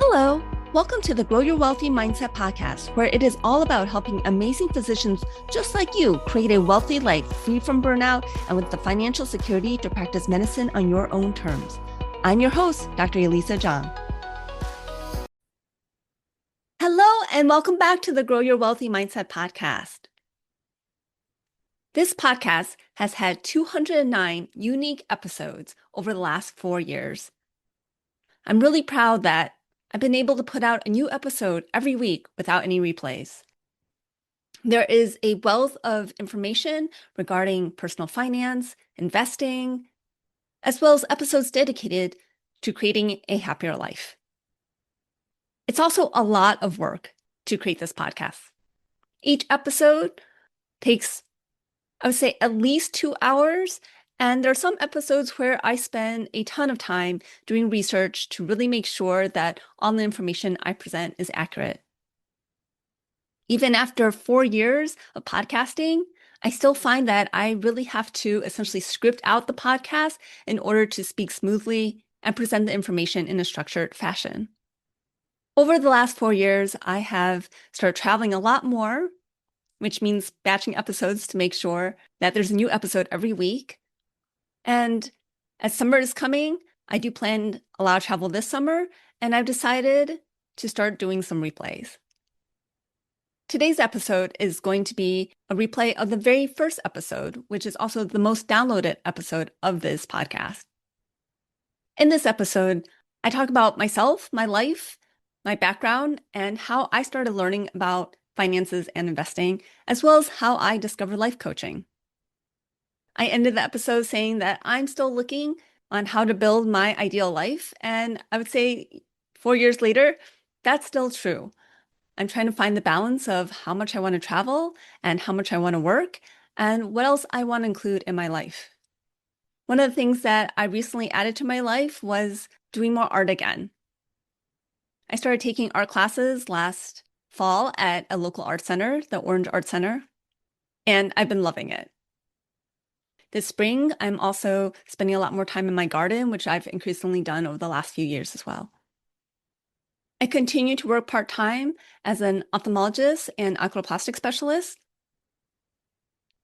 Hello, welcome to the Grow Your Wealthy Mindset podcast, where it is all about helping amazing physicians just like you create a wealthy life free from burnout and with the financial security to practice medicine on your own terms. I'm your host, Dr. Elisa Chiang. Hello, and welcome back to the Grow Your Wealthy Mindset podcast. This podcast has had 209 unique episodes over the last 4 years. I'm really proud that I've been able to put out a new episode every week without any replays. There is a wealth of information regarding personal finance, investing, as well as episodes dedicated to creating a happier life. It's also a lot of work to create this podcast. Each episode takes, I would say, at least 2 hours. And there are some episodes where I spend a ton of time doing research to really make sure that all the information I present is accurate. Even after 4 years of podcasting, I still find that I really have to essentially script out the podcast in order to speak smoothly and present the information in a structured fashion. Over the last 4 years, I have started traveling a lot more, which means batching episodes to make sure that there's a new episode every week. And as summer is coming, I do plan a lot of travel this summer, and I've decided to start doing some replays. Today's episode is going to be a replay of the very first episode, which is also the most downloaded episode of this podcast. In this episode, I talk about myself, my life, my background, and how I started learning about finances and investing, as well as how I discovered life coaching. I ended the episode saying that I'm still looking on how to build my ideal life. And I would say 4 years later, that's still true. I'm trying to find the balance of how much I want to travel and how much I want to work and what else I want to include in my life. One of the things that I recently added to my life was doing more art again. I started taking art classes last fall at a local art center, the Orange Art Center, and I've been loving it. This spring, I'm also spending a lot more time in my garden, which I've increasingly done over the last few years as well. I continue to work part-time as an ophthalmologist and oculoplastic specialist.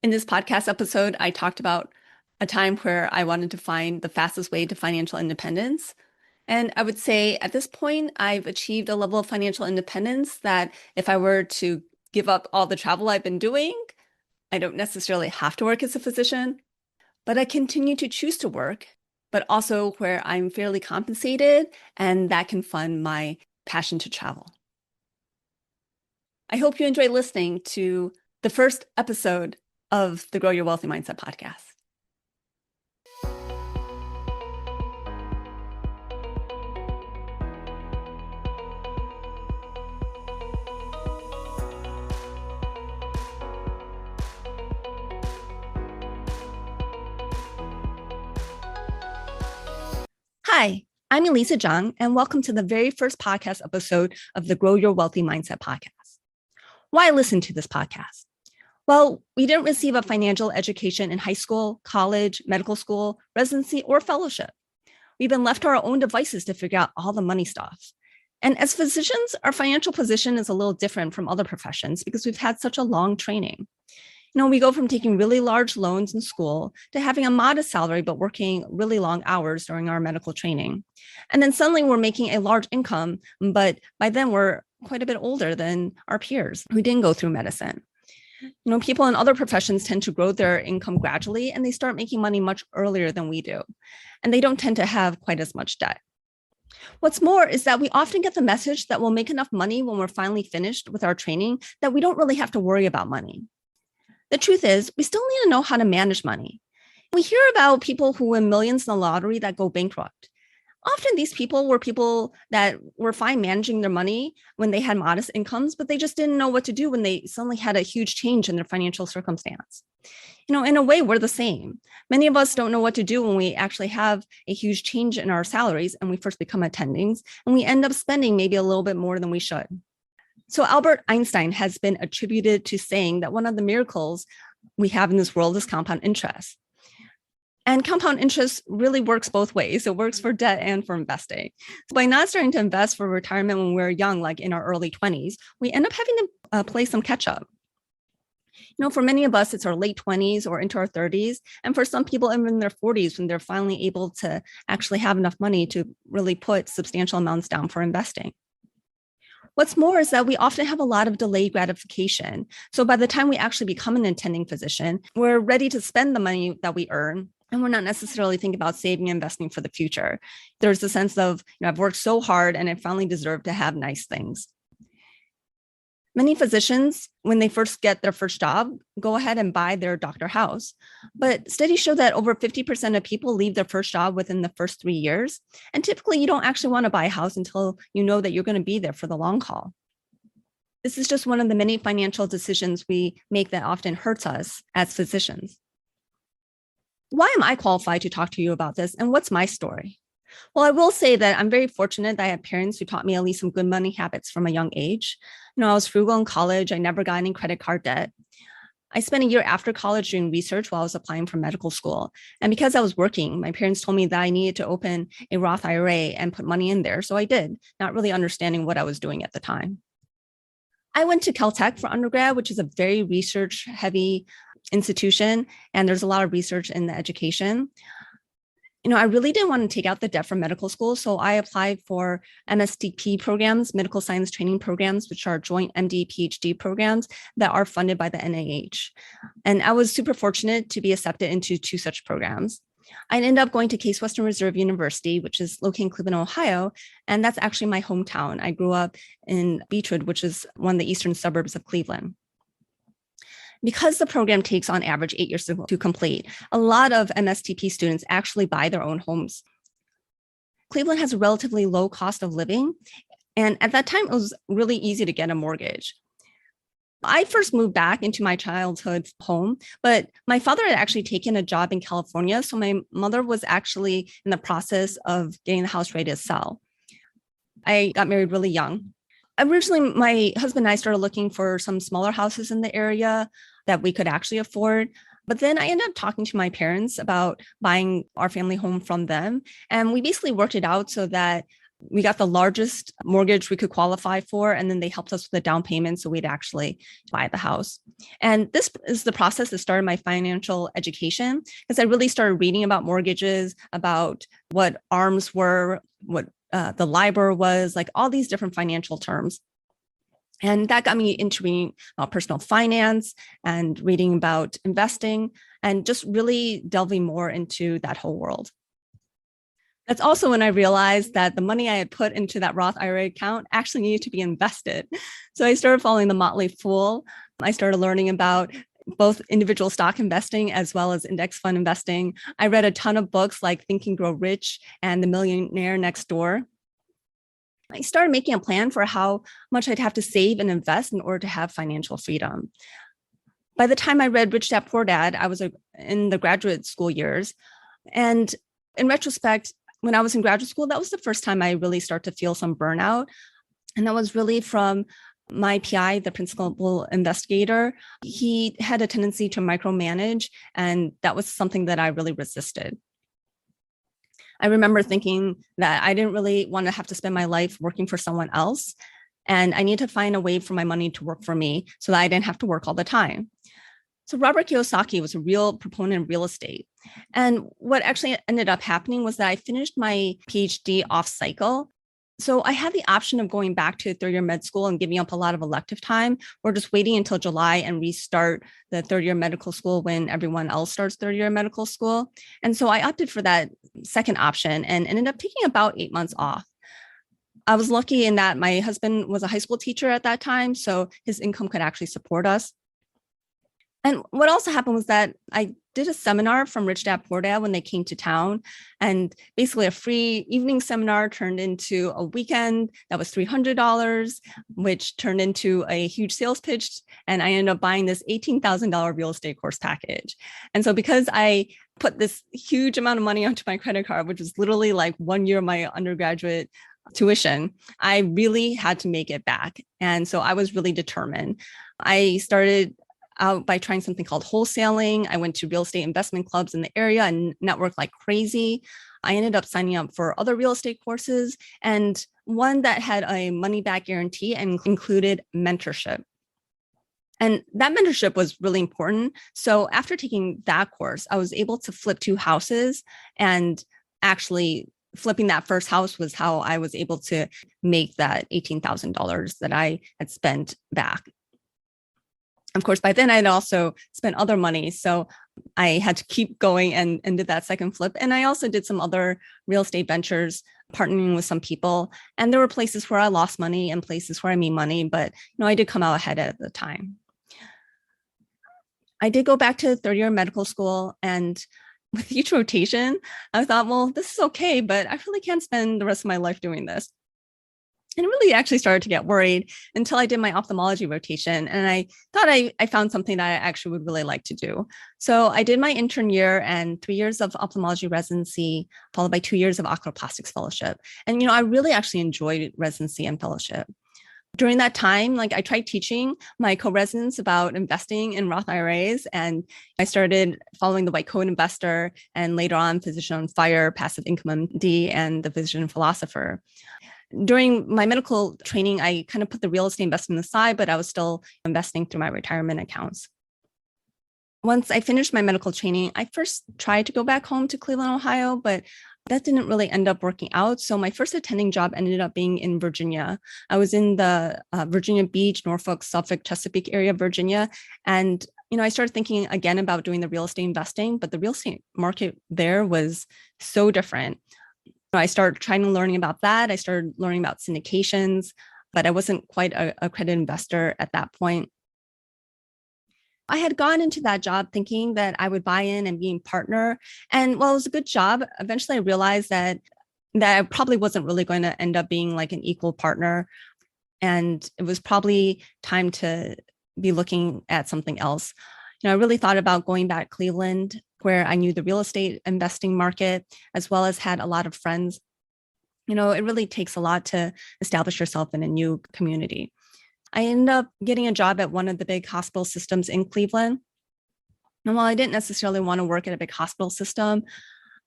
In this podcast episode, I talked about a time where I wanted to find the fastest way to financial independence. And I would say at this point, I've achieved a level of financial independence that if I were to give up all the travel I've been doing, I don't necessarily have to work as a physician. But I continue to choose to work, but also where I'm fairly compensated, and that can fund my passion to travel. I hope you enjoy listening to the first episode of the Grow Your Wealthy Mindset podcast. Hi, I'm Elisa Chiang, and welcome to the very first podcast episode of the Grow Your Wealthy Mindset podcast. Why listen to this podcast? Well, we didn't receive a financial education in high school, college, medical school, residency, or fellowship. We've been left to our own devices to figure out all the money stuff. And as physicians, our financial position is a little different from other professions because we've had such a long training. We go from taking really large loans in school to having a modest salary, but working really long hours during our medical training. And then suddenly we're making a large income, but by then we're quite a bit older than our peers who didn't go through medicine. People in other professions tend to grow their income gradually, and they start making money much earlier than we do. And they don't tend to have quite as much debt. What's more is that we often get the message that we'll make enough money when we're finally finished with our training that we don't really have to worry about money. The truth is, we still need to know how to manage money. We hear about people who win millions in the lottery that go bankrupt. Often these people were people that were fine managing their money when they had modest incomes, but they just didn't know what to do when they suddenly had a huge change in their financial circumstance. In a way, we're the same. Many of us don't know what to do when we actually have a huge change in our salaries and we first become attendings, and we end up spending maybe a little bit more than we should. So Albert Einstein has been attributed to saying that one of the miracles we have in this world is compound interest. And compound interest really works both ways. It works for debt and for investing. So by not starting to invest for retirement when we're young, like in our early 20s, we end up having to play some catch up. For many of us, it's our late 20s or into our 30s. And for some people, even in their 40s, when they're finally able to actually have enough money to really put substantial amounts down for investing. What's more is that we often have a lot of delayed gratification. So by the time we actually become an attending physician, we're ready to spend the money that we earn. And we're not necessarily thinking about saving and investing for the future. There's a sense of, I've worked so hard and I finally deserve to have nice things. Many physicians, when they first get their first job, go ahead and buy their doctor house. But studies show that over 50% of people leave their first job within the first 3 years. And typically, you don't actually want to buy a house until you know that you're going to be there for the long haul. This is just one of the many financial decisions we make that often hurts us as physicians. Why am I qualified to talk to you about this, and what's my story? Well, I will say that I'm very fortunate that I had parents who taught me at least some good money habits from a young age. I was frugal in college. I never got any credit card debt. I spent a year after college doing research while I was applying for medical school. And because I was working, my parents told me that I needed to open a Roth IRA and put money in there. So I did, not really understanding what I was doing at the time. I went to Caltech for undergrad, which is a very research heavy institution. And there's a lot of research in the education. I really didn't want to take out the debt from medical school. So I applied for MSTP programs, medical science training programs, which are joint MD, PhD programs that are funded by the NIH. And I was super fortunate to be accepted into 2 such programs. I ended up going to Case Western Reserve University, which is located in Cleveland, Ohio. And that's actually my hometown. I grew up in Beechwood, which is one of the eastern suburbs of Cleveland. Because the program takes on average 8 years to complete, a lot of MSTP students actually buy their own homes. Cleveland has a relatively low cost of living. And at that time, it was really easy to get a mortgage. I first moved back into my childhood home, but my father had actually taken a job in California. So my mother was actually in the process of getting the house ready to sell. I got married really young. Originally, my husband and I started looking for some smaller houses in the area that we could actually afford. But then I ended up talking to my parents about buying our family home from them. And we basically worked it out so that we got the largest mortgage we could qualify for. And then they helped us with the down payment so we'd actually buy the house. And this is the process that started my financial education, because I really started reading about mortgages, about what ARMs were, what the LIBOR was, like all these different financial terms. And that got me into reading about personal finance and reading about investing and just really delving more into that whole world. That's also when I realized that the money I had put into that Roth IRA account actually needed to be invested. So I started following the Motley Fool. I started learning about both individual stock investing as well as index fund investing. I read a ton of books like Think and Grow Rich and The Millionaire Next Door. I started making a plan for how much I'd have to save and invest in order to have financial freedom. By the time I read Rich Dad Poor Dad, I was in the graduate school years. And in retrospect, when I was in graduate school, that was the first time I really started to feel some burnout. And that was really from my PI, the principal investigator. He had a tendency to micromanage, and that was something that I really resisted. I remember thinking that I didn't really want to have to spend my life working for someone else. And I needed to find a way for my money to work for me so that I didn't have to work all the time. So Robert Kiyosaki was a real proponent of real estate. And what actually ended up happening was that I finished my PhD off cycle. So I had the option of going back to third-year med school and giving up a lot of elective time, or just waiting until July and restart the third-year medical school when everyone else starts third-year medical school. And so I opted for that second option and ended up taking about 8 months off. I was lucky in that my husband was a high school teacher at that time, so his income could actually support us. And what also happened was that I did a seminar from Rich Dad Poor Dad when they came to town. And basically a free evening seminar turned into a weekend that was $300, which turned into a huge sales pitch. And I ended up buying this $18,000 real estate course package. And so because I put this huge amount of money onto my credit card, which was literally like 1 year of my undergraduate tuition, I really had to make it back. And so I was really determined. out by trying something called wholesaling. I went to real estate investment clubs in the area and networked like crazy. I ended up signing up for other real estate courses and one that had a money back guarantee and included mentorship. And that mentorship was really important. So after taking that course, I was able to flip 2 houses, and actually flipping that first house was how I was able to make that $18,000 that I had spent back. Of course, by then I'd also spent other money. So I had to keep going and did that second flip. And I also did some other real estate ventures, partnering with some people. And there were places where I lost money and places where I made money, but I did come out ahead at the time. I did go back to third year medical school, and with each rotation, I thought, well, this is okay, but I really can't spend the rest of my life doing this. And I really actually started to get worried until I did my ophthalmology rotation. And I thought I found something that I actually would really like to do. So I did my intern year and 3 years of ophthalmology residency, followed by 2 years of oculoplastics fellowship. And, I really actually enjoyed residency and fellowship. During that time, I tried teaching my co-residents about investing in Roth IRAs, and I started following the White Coat Investor and later on Physician on Fire, Passive Income MD, and the Physician Philosopher. During my medical training, I kind of put the real estate investment aside, but I was still investing through my retirement accounts. Once I finished my medical training, I first tried to go back home to Cleveland, Ohio, but that didn't really end up working out. So my first attending job ended up being in Virginia. I was in the Virginia Beach, Norfolk, Suffolk, Chesapeake area of Virginia. And, I started thinking again about doing the real estate investing, but the real estate market there was so different. I started trying to learning about that. I started learning about syndications, but I wasn't quite a accredited investor at that point. I had gone into that job thinking that I would buy in and be a partner. And while it was a good job, eventually I realized that I probably wasn't really going to end up being like an equal partner. And it was probably time to be looking at something else. I really thought about going back to Cleveland, where I knew the real estate investing market, as well as had a lot of friends. It really takes a lot to establish yourself in a new community. I ended up getting a job at one of the big hospital systems in Cleveland. And while I didn't necessarily want to work at a big hospital system,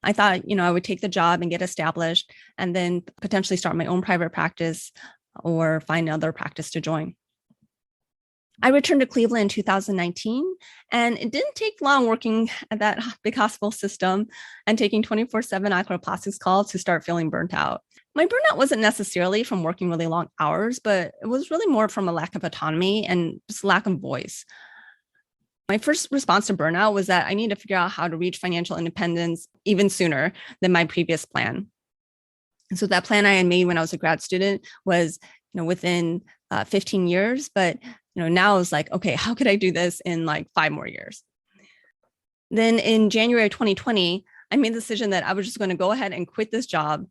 I thought, I would take the job and get established and then potentially start my own private practice or find another practice to join. I returned to Cleveland in 2019, and it didn't take long working at that big hospital system and taking 24/7 oculoplastics calls to start feeling burnt out. My burnout wasn't necessarily from working really long hours, but it was really more from a lack of autonomy and just lack of voice. My first response to burnout was that I need to figure out how to reach financial independence even sooner than my previous plan. And so that plan I had made when I was a grad student was, within 15 years, but now it's like, okay, how could I do this in like 5 more years? Then in January of 2020, I made the decision that I was just going to go ahead and quit this job,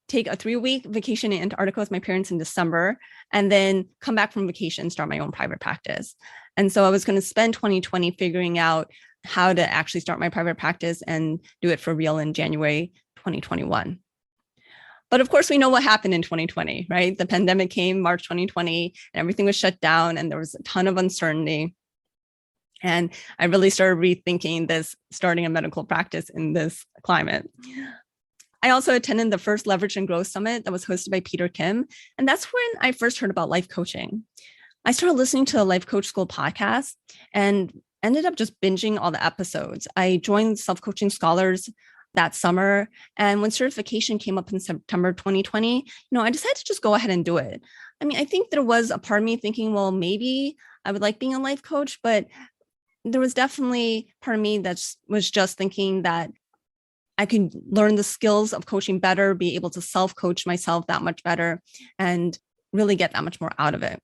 take a 3-week vacation in Antarctica with my parents in December, and then come back from vacation and start my own private practice. And so I was going to spend 2020 figuring out how to actually start my private practice and do it for real in January 2021. But of course, we know what happened in 2020, right? The pandemic came March 2020, and everything was shut down, and there was a ton of uncertainty. And I really started rethinking this, starting a medical practice in this climate. I also attended the first Leverage and Growth Summit that was hosted by Peter Kim. And that's when I first heard about life coaching. I started listening to the Life Coach School podcast and ended up just binging all the episodes. I joined Self-Coaching Scholars that summer. And when certification came up in September 2020, I decided to just go ahead and do it. I think there was a part of me thinking, well, maybe I would like being a life coach, but there was definitely part of me that was just thinking that I could learn the skills of coaching better, be able to self-coach myself that much better, and really get that much more out of it.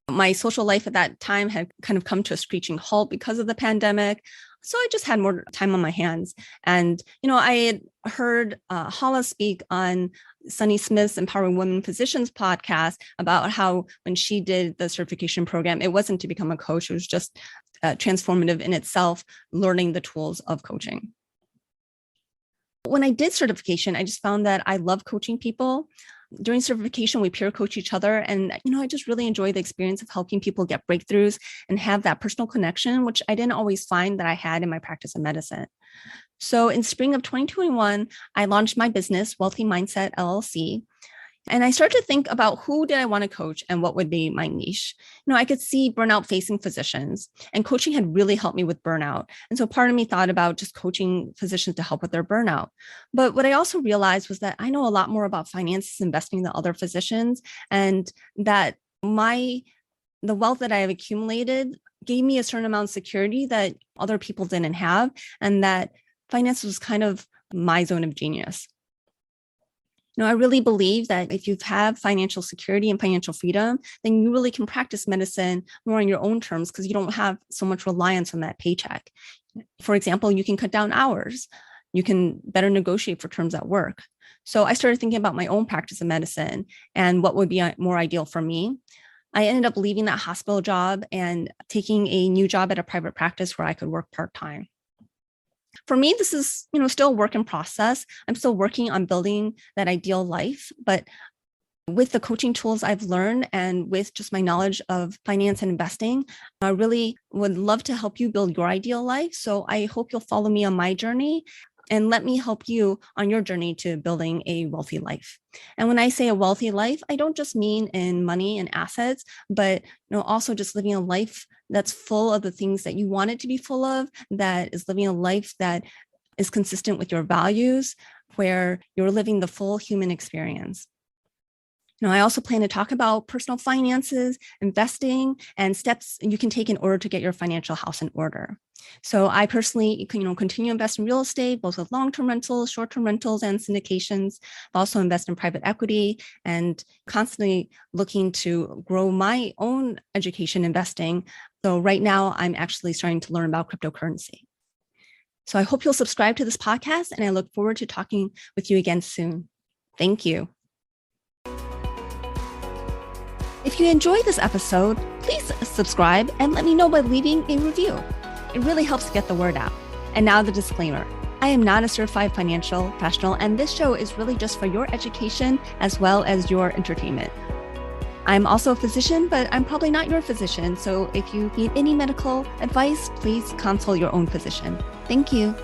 My social life at that time had kind of come to a screeching halt because of the pandemic. So I just had more time on my hands. And, I had heard Hala speak on Sunny Smith's Empowering Women Physicians podcast about how when she did the certification program, it wasn't to become a coach. It was just transformative in itself, learning the tools of coaching. When I did certification, I just found that I love coaching people. During certification, we peer coach each other. And, I just really enjoy the experience of helping people get breakthroughs and have that personal connection, which I didn't always find that I had in my practice of medicine. So in spring of 2021, I launched my business, Wealthy Mindset LLC. And I started to think about who did I want to coach and what would be my niche. I could see burnout facing physicians, and coaching had really helped me with burnout. And so part of me thought about just coaching physicians to help with their burnout. But what I also realized was that I know a lot more about finances, investing than other physicians, and that the wealth that I have accumulated gave me a certain amount of security that other people didn't have, and that finance was kind of my zone of genius. I really believe that if you have financial security and financial freedom, then you really can practice medicine more on your own terms because you don't have so much reliance on that paycheck. For example, you can cut down hours. You can better negotiate for terms at work. So I started thinking about my own practice of medicine and what would be more ideal for me. I ended up leaving that hospital job and taking a new job at a private practice where I could work part-time. For me, this is, still a work in process. I'm still working on building that ideal life, but with the coaching tools I've learned and with just my knowledge of finance and investing, I really would love to help you build your ideal life. So I hope you'll follow me on my journey and let me help you on your journey to building a wealthy life. And when I say a wealthy life, I don't just mean in money and assets, but also just living a life that's full of the things that you want it to be full of, that is living a life that is consistent with your values, where you're living the full human experience. I also plan to talk about personal finances, investing, and steps you can take in order to get your financial house in order. So I personally, continue to invest in real estate, both with long-term rentals, short-term rentals, and syndications. I also invest in private equity and constantly looking to grow my own education investing. So right now, I'm actually starting to learn about cryptocurrency. So I hope you'll subscribe to this podcast, and I look forward to talking with you again soon. Thank you. If you enjoyed this episode, please subscribe and let me know by leaving a review. It really helps get the word out. And now the disclaimer. I am not a certified financial professional, and this show is really just for your education as well as your entertainment. I'm also a physician, but I'm probably not your physician. So if you need any medical advice, please consult your own physician. Thank you.